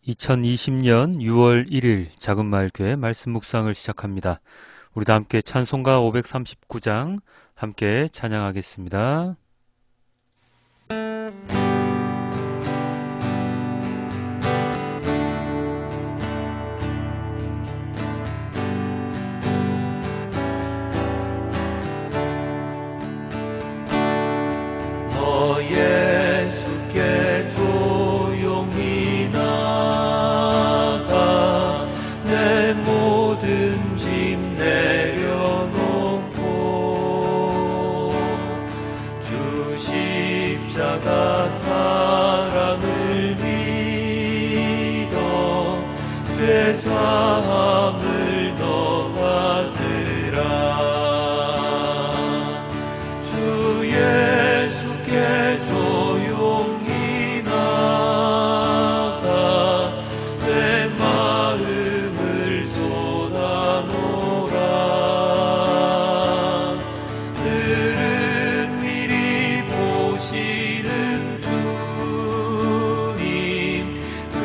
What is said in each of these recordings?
2020년 6월 1일 작은마을교회 말씀 묵상을 시작합니다. 우리 다 함께 찬송가 539장 함께 찬양하겠습니다. 예수께 조용히 나가 내 모든 짐 내려놓고 주 십자가 사랑을 믿어 죄사함을 너 받으라. 주 예수께 조용히 나가 내 마음을 쏟아놓으라. 늘은 미리 보시는 주님 그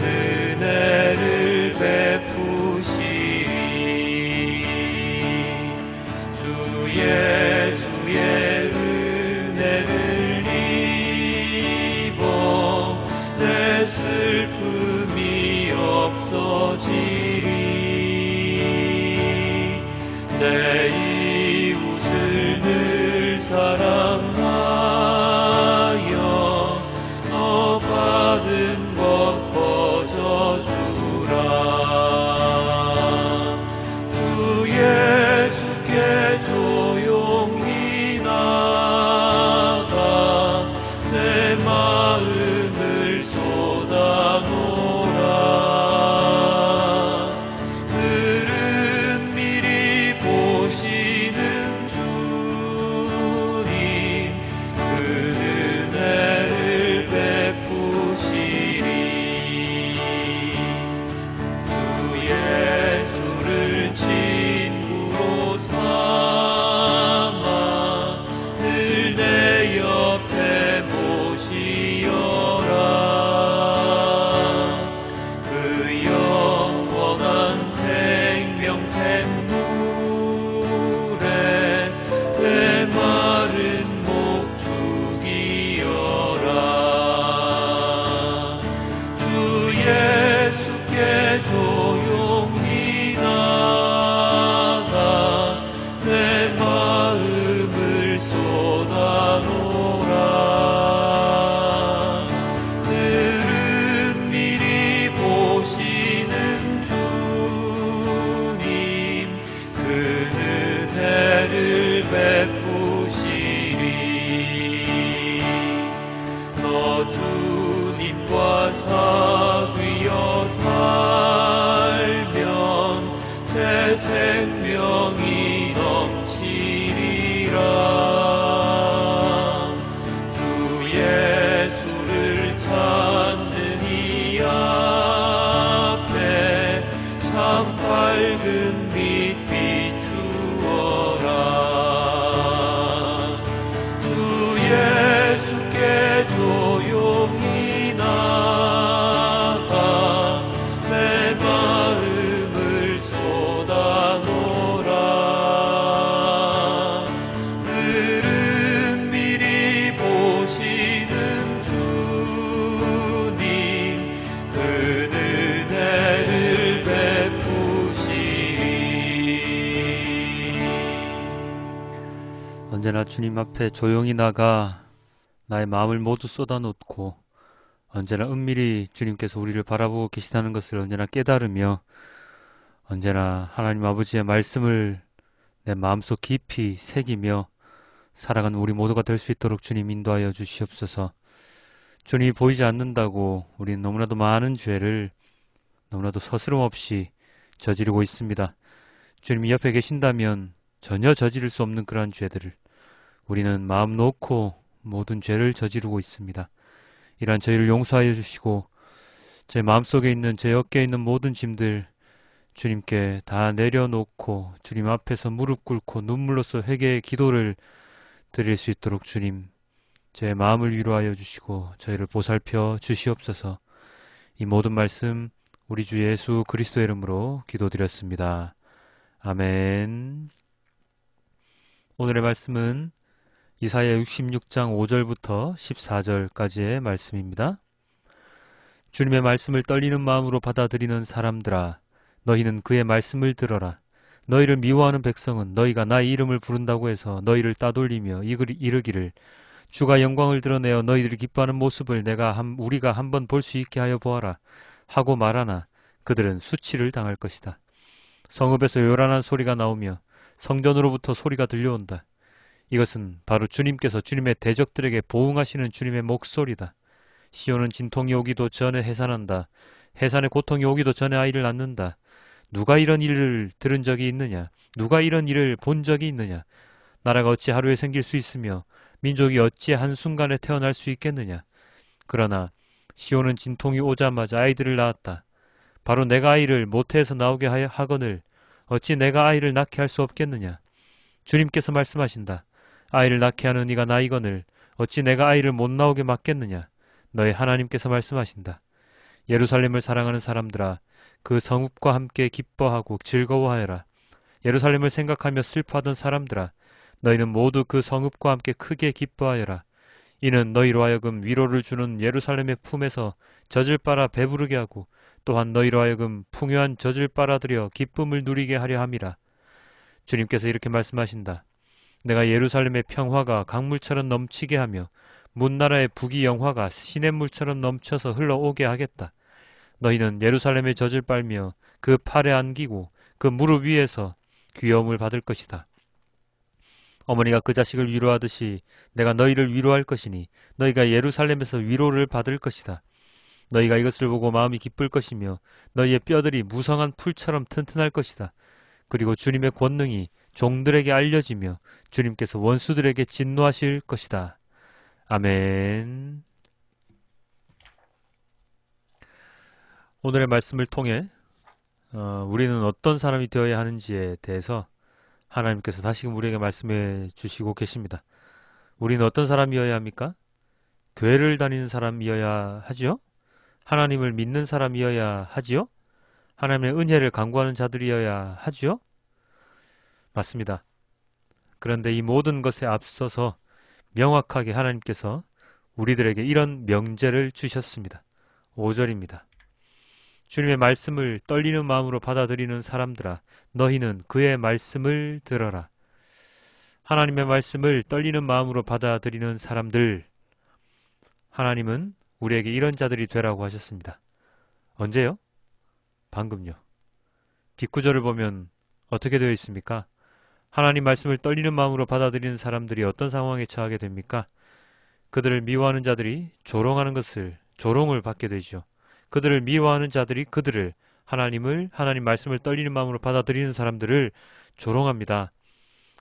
은혜를 베푸시리. 주 예수의 은혜를 입어 내 슬픔이 없어지리. 내 이웃을 늘 사랑하여 너 받은 것 거저주라. 주 예수께 조용히 나가 내 마음을 쏟아놓으라. 늘은 미리 보시는 주님 그 은혜를 베푸시리. 주 예수를 친구로 삼아 늘 내 옆에 모시어라. 그 영원한 생명 샘물에 내 마른 목 죽이어라. 주 예수께 조용히 나가 내 마음을 쏟아놓으라. 늘은 미리 보시는 주님 그 은혜를 베푸시리. 너 주님과 사귀어 살면 새 생명이 넘치리라. 주 예수를 찾는 이 앞에 참 밝은 빛 비추어라. 주 예수께 조용히 나가 내 마음을 쏟아놓으라. 늘은 미리 보시는 주님 그 은혜를 베푸시리. 언제나 주님 앞에 조용히 나가 나의 마음을 모두 쏟아놓고 언제나 은밀히 주님께서 우리를 바라보고 계시다는 것을 언제나 깨달으며 언제나 하나님 아버지의 말씀을 내 마음속 깊이 새기며 살아가는 우리 모두가 될 수 있도록 주님 인도하여 주시옵소서. 주님이 보이지 않는다고 우리는 너무나도 많은 죄를 너무나도 서스럼 없이 저지르고 있습니다. 주님이 옆에 계신다면 전혀 저지를 수 없는 그러한 죄들을 우리는 마음 놓고 모든 죄를 저지르고 있습니다. 이러한 저희를 용서하여 주시고 제 마음속에 있는 제 어깨에 있는 모든 짐들 주님께 다 내려놓고 주님 앞에서 무릎 꿇고 눈물로써 회개의 기도를 드릴 수 있도록 주님 제 마음을 위로하여 주시고 저희를 보살펴 주시옵소서. 이 모든 말씀 우리 주 예수 그리스도의 이름으로 기도드렸습니다. 아멘. 오늘의 말씀은 이사야 66장 5절부터 14절까지의 말씀입니다. 주님의 말씀을 떨리는 마음으로 받아들이는 사람들아, 너희는 그의 말씀을 들어라. 너희를 미워하는 백성은 너희가 나의 이름을 부른다고 해서 너희를 따돌리며 이르기를 주가 영광을 드러내어 너희들이 기뻐하는 모습을 우리가 한번 볼 수 있게 하여 보아라 하고 말하나 그들은 수치를 당할 것이다. 성읍에서 요란한 소리가 나오며 성전으로부터 소리가 들려온다. 이것은 바로 주님께서 주님의 대적들에게 보응하시는 주님의 목소리다. 시온은 진통이 오기도 전에 해산한다. 해산의 고통이 오기도 전에 아이를 낳는다. 누가 이런 일을 들은 적이 있느냐? 누가 이런 일을 본 적이 있느냐? 나라가 어찌 하루에 생길 수 있으며 민족이 어찌 한순간에 태어날 수 있겠느냐? 그러나 시온은 진통이 오자마자 아이들을 낳았다. 바로 내가 아이를 모태에서 나오게 하거늘 어찌 내가 아이를 낳게 할 수 없겠느냐? 주님께서 말씀하신다. 아이를 낳게 하는 이가 나이거늘 어찌 내가 아이를 못 나오게 막겠느냐? 너의 하나님께서 말씀하신다. 예루살렘을 사랑하는 사람들아, 그 성읍과 함께 기뻐하고 즐거워하여라. 예루살렘을 생각하며 슬퍼하던 사람들아, 너희는 모두 그 성읍과 함께 크게 기뻐하여라. 이는 너희로 하여금 위로를 주는 예루살렘의 품에서 젖을 빨아 배부르게 하고 또한 너희로 하여금 풍요한 젖을 빨아들여 기쁨을 누리게 하려 함이라. 주님께서 이렇게 말씀하신다. 내가 예루살렘의 평화가 강물처럼 넘치게 하며 문나라의 북이 영화가 시냇물처럼 넘쳐서 흘러오게 하겠다. 너희는 예루살렘의 젖을 빨며 그 팔에 안기고 그 무릎 위에서 귀여움을 받을 것이다. 어머니가 그 자식을 위로하듯이 내가 너희를 위로할 것이니 너희가 예루살렘에서 위로를 받을 것이다. 너희가 이것을 보고 마음이 기쁠 것이며 너희의 뼈들이 무성한 풀처럼 튼튼할 것이다. 그리고 주님의 권능이 종들에게 알려지며 주님께서 원수들에게 진노하실 것이다. 아멘. 오늘의 말씀을 통해 우리는 어떤 사람이 되어야 하는지에 대해서 하나님께서 다시금 우리에게 말씀해 주시고 계십니다. 우리는 어떤 사람이어야 합니까? 교회를 다니는 사람이어야 하지요? 하나님을 믿는 사람이어야 하지요? 하나님의 은혜를 간구하는 자들이어야 하지요? 맞습니다. 그런데 이 모든 것에 앞서서 명확하게 하나님께서 우리들에게 이런 명제를 주셨습니다. 5절입니다. 주님의 말씀을 떨리는 마음으로 받아들이는 사람들아, 너희는 그의 말씀을 들어라. 하나님의 말씀을 떨리는 마음으로 받아들이는 사람들, 하나님은 우리에게 이런 자들이 되라고 하셨습니다. 언제요? 방금요. 뒷구절을 보면 어떻게 되어 있습니까? 하나님 말씀을 떨리는 마음으로 받아들이는 사람들이 어떤 상황에 처하게 됩니까? 그들을 미워하는 자들이 조롱을 받게 되죠. 그들을 미워하는 자들이 하나님 말씀을 떨리는 마음으로 받아들이는 사람들을 조롱합니다.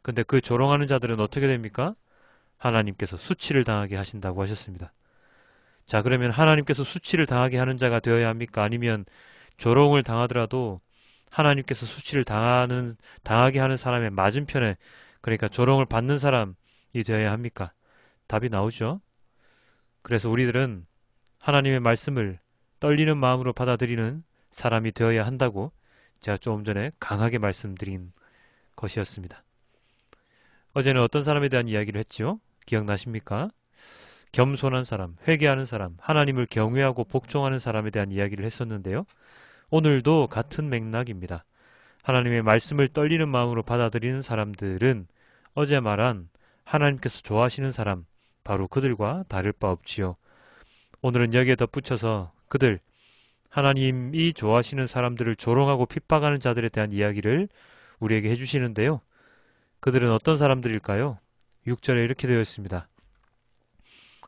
근데 그 조롱하는 자들은 어떻게 됩니까? 하나님께서 수치를 당하게 하신다고 하셨습니다. 자, 그러면 하나님께서 수치를 당하게 하는 자가 되어야 합니까? 아니면 조롱을 당하더라도 하나님께서 수치를 당하게 하는 사람의 맞은편에, 그러니까 조롱을 받는 사람이 되어야 합니까? 답이 나오죠. 그래서 우리들은 하나님의 말씀을 떨리는 마음으로 받아들이는 사람이 되어야 한다고 제가 조금 전에 강하게 말씀드린 것이었습니다. 어제는 어떤 사람에 대한 이야기를 했지요? 기억나십니까? 겸손한 사람, 회개하는 사람, 하나님을 경외하고 복종하는 사람에 대한 이야기를 했었는데요. 오늘도 같은 맥락입니다. 하나님의 말씀을 떨리는 마음으로 받아들이는 사람들은 어제 말한 하나님께서 좋아하시는 사람, 바로 그들과 다를 바 없지요. 오늘은 여기에 덧붙여서 하나님이 좋아하시는 사람들을 조롱하고 핍박하는 자들에 대한 이야기를 우리에게 해주시는데요. 그들은 어떤 사람들일까요? 6절에 이렇게 되어 있습니다.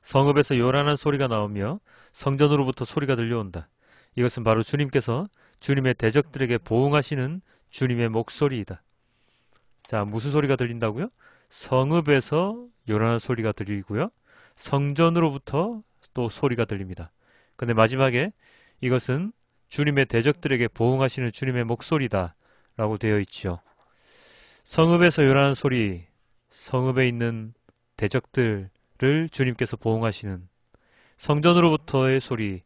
성읍에서 요란한 소리가 나오며 성전으로부터 소리가 들려온다. 이것은 바로 주님께서 주님의 대적들에게 보응하시는 주님의 목소리이다. 자, 무슨 소리가 들린다고요? 성읍에서 요란한 소리가 들리고요. 성전으로부터 또 소리가 들립니다. 근데 마지막에 이것은 주님의 대적들에게 보응하시는 주님의 목소리다 라고 되어 있죠. 성읍에서 요란한 소리, 성읍에 있는 대적들을 주님께서 보응하시는, 성전으로부터의 소리,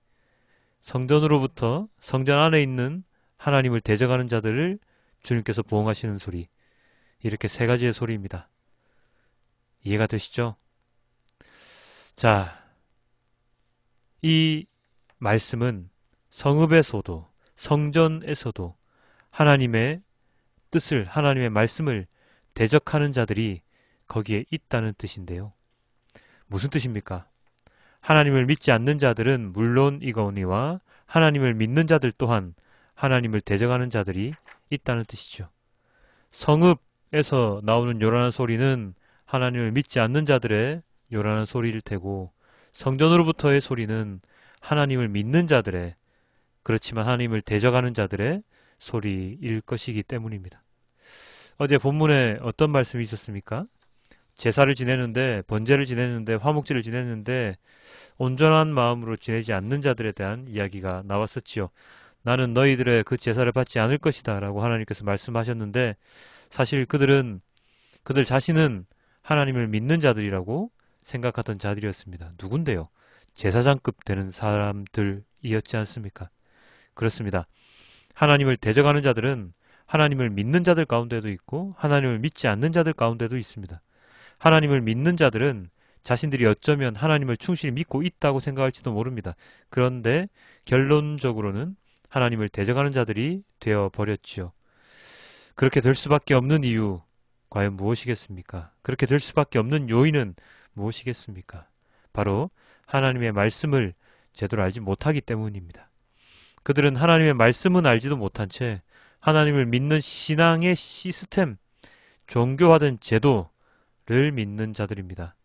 성전으로부터 성전 안에 있는 하나님을 대적하는 자들을 주님께서 보응하시는 소리. 이렇게 세 가지의 소리입니다. 이해가 되시죠? 자, 이 말씀은 성읍에서도 성전에서도 하나님의 뜻을, 하나님의 말씀을 대적하는 자들이 거기에 있다는 뜻인데요. 무슨 뜻입니까? 하나님을 믿지 않는 자들은 물론 이거니와 하나님을 믿는 자들 또한 하나님을 대적하는 자들이 있다는 뜻이죠. 성읍에서 나오는 요란한 소리는 하나님을 믿지 않는 자들의 요란한 소리일 테고, 성전으로부터의 소리는 하나님을 믿는 자들의, 그렇지만 하나님을 대적하는 자들의 소리일 것이기 때문입니다. 어제 본문에 어떤 말씀이 있었습니까? 제사를 지내는데, 번제를 지내는데, 화목제를 지내는데 온전한 마음으로 지내지 않는 자들에 대한 이야기가 나왔었지요. 나는 너희들의 그 제사를 받지 않을 것이다 라고 하나님께서 말씀하셨는데, 사실 그들 자신은 하나님을 믿는 자들이라고 생각하던 자들이었습니다. 누군데요? 제사장급 되는 사람들이었지 않습니까? 그렇습니다. 하나님을 대적하는 자들은 하나님을 믿는 자들 가운데도 있고 하나님을 믿지 않는 자들 가운데도 있습니다. 하나님을 믿는 자들은 자신들이 어쩌면 하나님을 충실히 믿고 있다고 생각할지도 모릅니다. 그런데 결론적으로는 하나님을 대적하는 자들이 되어버렸지요. 그렇게 될 수밖에 없는 이유, 과연 무엇이겠습니까? 그렇게 될 수밖에 없는 요인은 무엇이겠습니까? 바로 하나님의 말씀을 제대로 알지 못하기 때문입니다. 그들은 하나님의 말씀은 알지도 못한 채 하나님을 믿는 신앙의 시스템, 종교화된 제도를 믿는 자들입니다.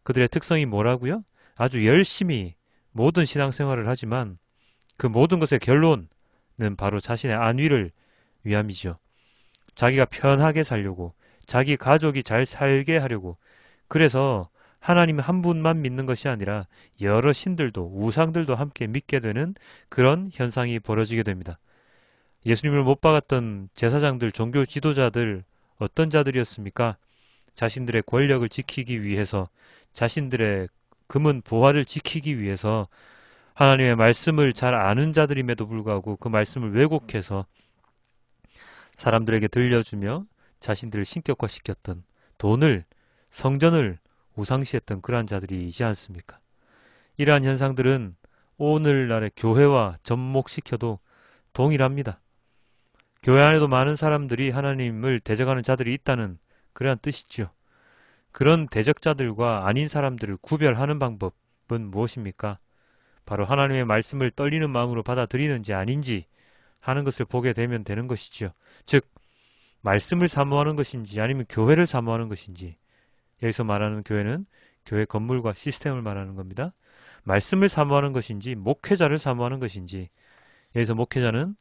그들의 특성이 뭐라고요? 아주 열심히 모든 신앙생활을 하지만 그 모든 것의 결론은 바로 자신의 안위를 위함이죠. 자기가 편하게 살려고, 자기 가족이 잘 살게 하려고, 그래서 하나님 한 분만 믿는 것이 아니라 여러 신들도, 우상들도 함께 믿게 되는 그런 현상이 벌어지게 됩니다. 예수님을 못 박았던 제사장들, 종교 지도자들, 어떤 자들이었습니까? 자신들의 권력을 지키기 위해서, 자신들의 금은 보화를 지키기 위해서 하나님의 말씀을 잘 아는 자들임에도 불구하고 그 말씀을 왜곡해서 사람들에게 들려주며 자신들을 신격화시켰던, 돈을, 성전을 우상시했던 그러한 자들이지 않습니까? 이러한 현상들은 오늘날의 교회와 접목시켜도 동일합니다. 교회 안에도 많은 사람들이 하나님을 대적하는 자들이 있다는 그러한 뜻이죠. 그런 대적자들과 아닌 사람들을 구별하는 방법은 무엇입니까? 바로 하나님의 말씀을 떨리는 마음으로 받아들이는지 아닌지 하는 것을 보게 되면 되는 것이죠. 즉, 말씀을 사모하는 것인지 아니면 교회를 사모하는 것인지, 여기서 말하는 교회는 교회 건물과 시스템을 말하는 겁니다. 말씀을 사모하는 것인지 목회자를 사모하는 것인지, 여기서 목회자는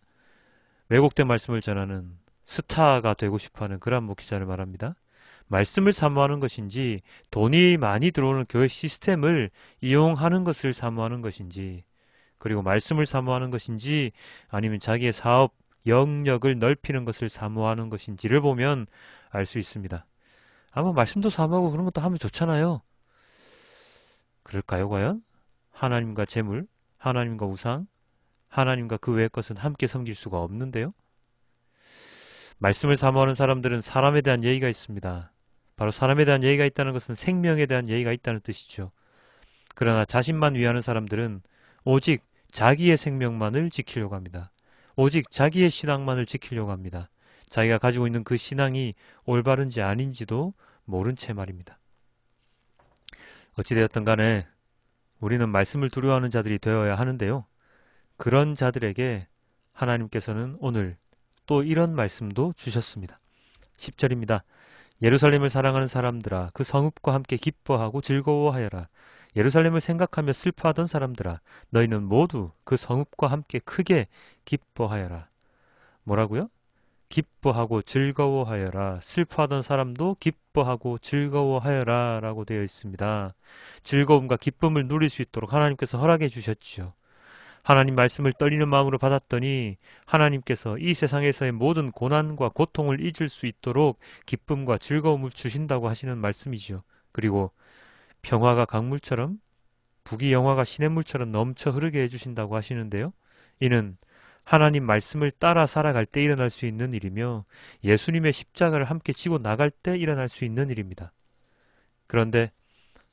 왜곡된 말씀을 전하는 스타가 되고 싶어하는 그러한 목회자를 말합니다. 말씀을 사모하는 것인지 돈이 많이 들어오는 교회 시스템을 이용하는 것을 사모하는 것인지, 그리고 말씀을 사모하는 것인지 아니면 자기의 사업 영역을 넓히는 것을 사모하는 것인지를 보면 알 수 있습니다. 아마 말씀도 사모하고 그런 것도 하면 좋잖아요. 그럴까요, 과연? 하나님과 재물, 하나님과 우상, 하나님과 그 외의 것은 함께 섬길 수가 없는데요. 말씀을 사모하는 사람들은 사람에 대한 예의가 있습니다. 바로 사람에 대한 예의가 있다는 것은 생명에 대한 예의가 있다는 뜻이죠. 그러나 자신만 위하는 사람들은 오직 자기의 생명만을 지키려고 합니다. 오직 자기의 신앙만을 지키려고 합니다. 자기가 가지고 있는 그 신앙이 올바른지 아닌지도 모른 채 말입니다. 어찌되었든 간에 우리는 말씀을 두려워하는 자들이 되어야 하는데요. 그런 자들에게 하나님께서는 오늘 또 이런 말씀도 주셨습니다. 10절입니다. 예루살렘을 사랑하는 사람들아, 그 성읍과 함께 기뻐하고 즐거워하여라. 예루살렘을 생각하며 슬퍼하던 사람들아, 너희는 모두 그 성읍과 함께 크게 기뻐하여라. 뭐라고요? 기뻐하고 즐거워하여라. 슬퍼하던 사람도 기뻐하고 즐거워하여라 라고 되어 있습니다. 즐거움과 기쁨을 누릴 수 있도록 하나님께서 허락해 주셨지요. 하나님 말씀을 떨리는 마음으로 받았더니 하나님께서 이 세상에서의 모든 고난과 고통을 잊을 수 있도록 기쁨과 즐거움을 주신다고 하시는 말씀이죠. 그리고 평화가 강물처럼 북이 영화가 시냇물처럼 넘쳐 흐르게 해주신다고 하시는데요. 이는 하나님 말씀을 따라 살아갈 때 일어날 수 있는 일이며 예수님의 십자가를 함께 지고 나갈 때 일어날 수 있는 일입니다. 그런데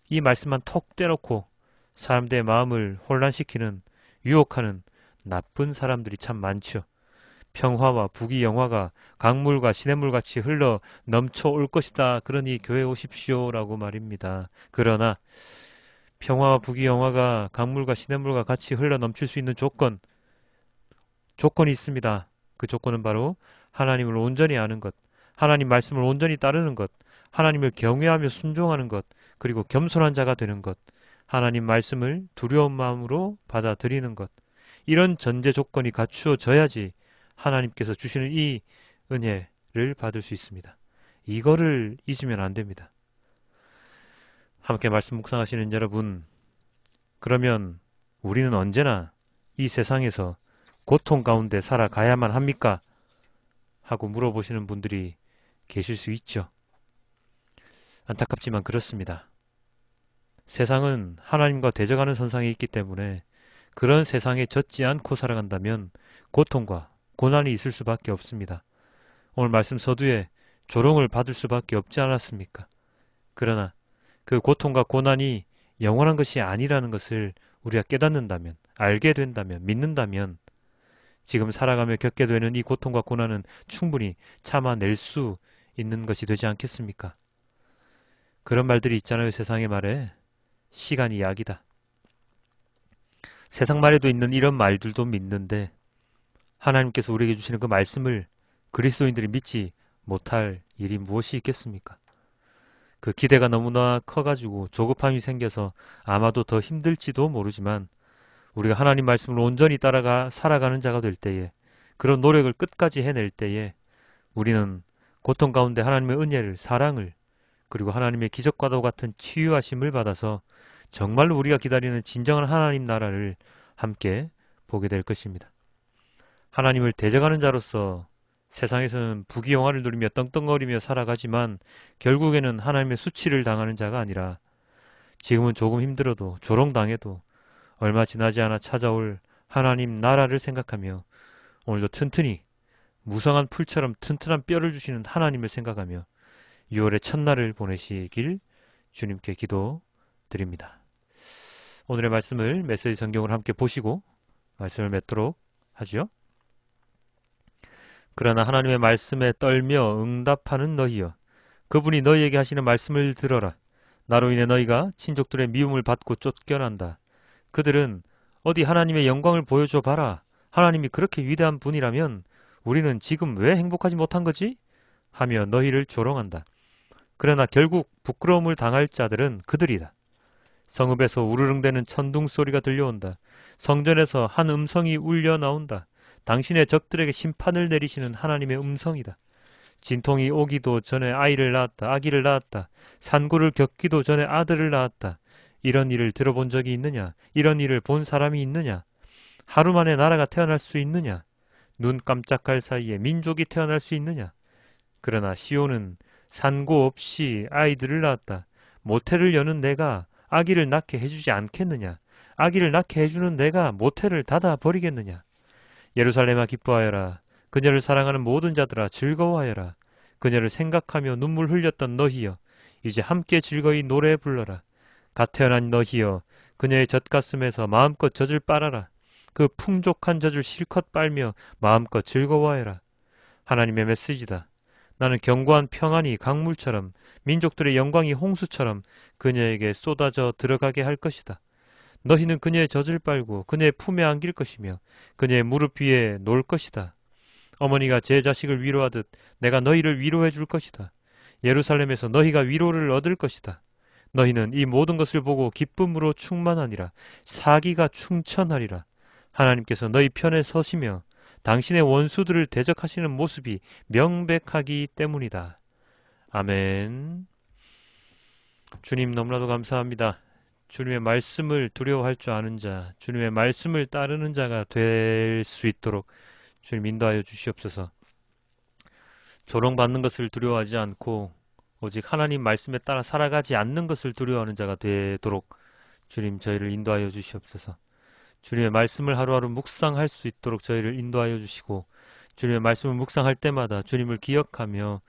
이 말씀만 톡 떼놓고 사람들의 마음을 혼란시키는, 유혹하는 나쁜 사람들이 참 많죠. 평화와 북이 영화가 강물과 시냇물같이 흘러 넘쳐올 것이다. 그러니 교회 오십시오라고 말입니다. 그러나 평화와 북이 영화가 강물과 시냇물과 같이 흘러 넘칠 수 있는 조건이 있습니다. 그 조건은 바로 하나님을 온전히 아는 것, 하나님 말씀을 온전히 따르는 것, 하나님을 경외하며 순종하는 것, 그리고 겸손한 자가 되는 것, 하나님 말씀을 두려운 마음으로 받아들이는 것, 이런 전제 조건이 갖추어져야지 하나님께서 주시는 이 은혜를 받을 수 있습니다. 이거를 잊으면 안 됩니다. 함께 말씀 묵상하시는 여러분, 그러면 우리는 언제나 이 세상에서 고통 가운데 살아가야만 합니까? 하고 물어보시는 분들이 계실 수 있죠. 안타깝지만 그렇습니다. 세상은 하나님과 대적하는 선상에 있기 때문에 그런 세상에 젖지 않고 살아간다면 고통과 고난이 있을 수밖에 없습니다. 오늘 말씀 서두에 조롱을 받을 수밖에 없지 않았습니까? 그러나 그 고통과 고난이 영원한 것이 아니라는 것을 우리가 깨닫는다면, 알게 된다면, 믿는다면 지금 살아가며 겪게 되는 이 고통과 고난은 충분히 참아낼 수 있는 것이 되지 않겠습니까? 그런 말들이 있잖아요. 세상의 말에 시간이 약이다. 세상 말에도 있는 이런 말들도 믿는데 하나님께서 우리에게 주시는 그 말씀을 그리스도인들이 믿지 못할 일이 무엇이 있겠습니까? 그 기대가 너무나 커가지고 조급함이 생겨서 아마도 더 힘들지도 모르지만 우리가 하나님 말씀을 온전히 따라가 살아가는 자가 될 때에, 그런 노력을 끝까지 해낼 때에 우리는 고통 가운데 하나님의 은혜를, 사랑을, 그리고 하나님의 기적과도 같은 치유하심을 받아서 정말로 우리가 기다리는 진정한 하나님 나라를 함께 보게 될 것입니다. 하나님을 대적하는 자로서 세상에서는 부귀영화를 누리며 떵떵거리며 살아가지만 결국에는 하나님의 수치를 당하는 자가 아니라 지금은 조금 힘들어도 조롱당해도 얼마 지나지 않아 찾아올 하나님 나라를 생각하며 오늘도 튼튼히 무성한 풀처럼 튼튼한 뼈를 주시는 하나님을 생각하며 6월의 첫날을 보내시길 주님께 기도드립니다. 오늘의 말씀을 메시지 성경을 함께 보시고 말씀을 맺도록 하죠. 그러나 하나님의 말씀에 떨며 응답하는 너희여, 그분이 너희에게 하시는 말씀을 들어라. 나로 인해 너희가 친족들의 미움을 받고 쫓겨난다. 그들은 어디 하나님의 영광을 보여줘 봐라. 하나님이 그렇게 위대한 분이라면 우리는 지금 왜 행복하지 못한 거지? 하며 너희를 조롱한다. 그러나 결국 부끄러움을 당할 자들은 그들이다. 성읍에서 우르릉대는 천둥 소리가 들려온다. 성전에서 한 음성이 울려 나온다. 당신의 적들에게 심판을 내리시는 하나님의 음성이다. 진통이 오기도 전에 아기를 낳았다. 산고를 겪기도 전에 아들을 낳았다. 이런 일을 들어본 적이 있느냐? 이런 일을 본 사람이 있느냐? 하루 만에 나라가 태어날 수 있느냐? 눈 깜짝할 사이에 민족이 태어날 수 있느냐? 그러나 시온은 산고 없이 아이들을 낳았다. 모태를 여는 내가 아기를 낳게 해주지 않겠느냐? 아기를 낳게 해주는 내가 모태를 닫아 버리겠느냐? 예루살렘아 기뻐하여라. 그녀를 사랑하는 모든 자들아 즐거워하여라. 그녀를 생각하며 눈물 흘렸던 너희여, 이제 함께 즐거이 노래 불러라. 갓 태어난 너희여, 그녀의 젖가슴에서 마음껏 젖을 빨아라. 그 풍족한 젖을 실컷 빨며 마음껏 즐거워해라. 하나님의 메시지다. 나는 견고한 평안이 강물처럼, 민족들의 영광이 홍수처럼 그녀에게 쏟아져 들어가게 할 것이다. 너희는 그녀의 젖을 빨고 그녀의 품에 안길 것이며 그녀의 무릎 위에 놓을 것이다. 어머니가 제 자식을 위로하듯 내가 너희를 위로해 줄 것이다. 예루살렘에서 너희가 위로를 얻을 것이다. 너희는 이 모든 것을 보고 기쁨으로 충만하니라. 사기가 충천하리라. 하나님께서 너희 편에 서시며 당신의 원수들을 대적하시는 모습이 명백하기 때문이다. 아멘. 주님 너무나도 감사합니다. 주님의 말씀을 두려워할 줄 아는 자, 주님의 말씀을 따르는 자가 될 수 있도록 주님 인도하여 주시옵소서. 조롱받는 것을 두려워하지 않고 오직 하나님 말씀에 따라 살아가지 않는 것을 두려워하는 자가 되도록 주님 저희를 인도하여 주시옵소서. 주님의 말씀을 하루하루 묵상할 수 있도록 저희를 인도하여 주시고 주님의 말씀을 묵상할 때마다 주님을 기억하며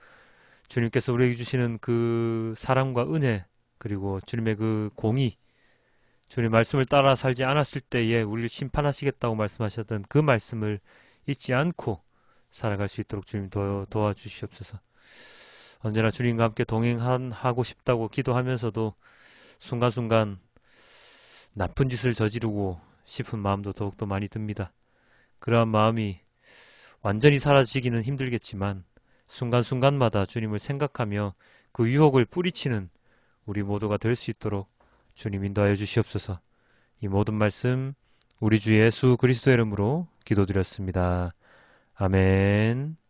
주님께서 우리에게 주시는 그 사랑과 은혜 그리고 주님의 그 공의 주님의 말씀을 따라 살지 않았을 때에 우리를 심판하시겠다고 말씀하셨던 그 말씀을 잊지 않고 살아갈 수 있도록 주님 도와주시옵소서. 언제나 주님과 함께 동행하고 싶다고 기도하면서도 순간순간 나쁜 짓을 저지르고 싶은 마음도 더욱더 많이 듭니다. 그러한 마음이 완전히 사라지기는 힘들겠지만 순간순간마다 주님을 생각하며 그 유혹을 뿌리치는 우리 모두가 될 수 있도록 주님 인도하여 주시옵소서. 이 모든 말씀 우리 주 예수 그리스도의 이름으로 기도드렸습니다. 아멘.